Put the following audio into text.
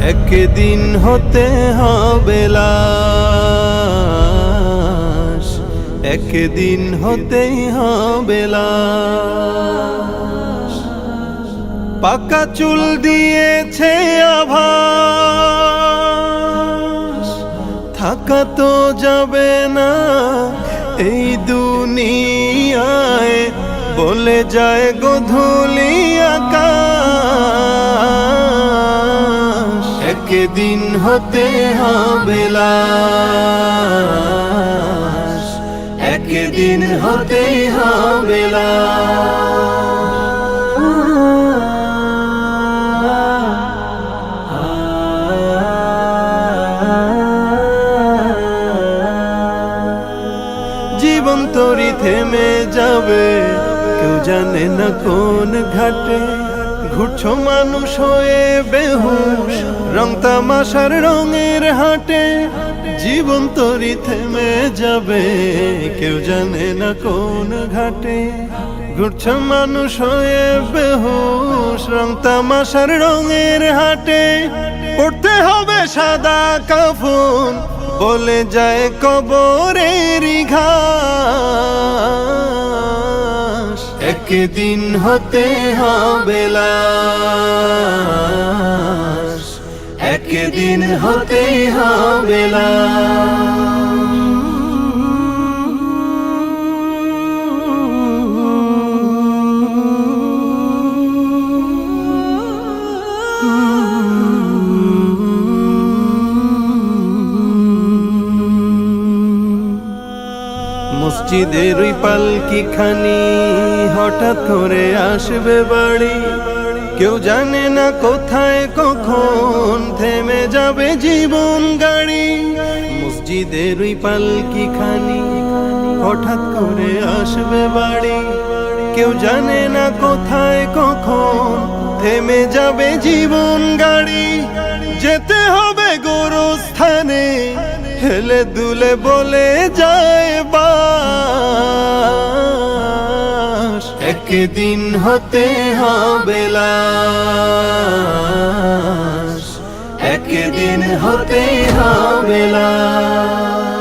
একদিন হতে হবে লাশ, একদিন হতেই হবে লাশ। পাকা চুল দিয়েছে আভাস, থাকা তো যাবে না এই দুনিয়ায়, বলে যায় গোধূলি আকাশ। একদিন হতে হবে লাশ, একদিন হতেই হবে লাশ। জীবন তরি থেমে যাবে, কেউ জানে না কোন ঘাটে। ঘুরছো মানুষ হয়ে বেহুশ, রং তামাশার রঙের হাটে। জীবন তরি থেমে যাবে, কেউ জানে না কোন ঘাটে। ঘুরছো মানুষ হয়ে বেহুশ, রং তামাশার রঙের হাটে। পড়তে হবে সাদা কাফন, বলে যায় কবরের ঘাস। একদিন হতে হবে লাশ, একদিন হতেই হবে লাশ। মসজিদের ওই পালকি খানি হঠাৎ করে আসবে বাড়ি। কেউ জানে না কোথায় কখন থেমে যাবে জীবন গাড়ি। মসজিদের ওই পালকি খানি হঠাৎ করে আসবে বাড়ি। কেউ জানে না কোথায় কখন থেমে যাবে জীবন গাড়ি। যেতে হবে গোরস্থানে, হেলে দুলে বলে যায় বাস। একদিন হতে হবে লাশ, একদিন হতেই হবে লাশ।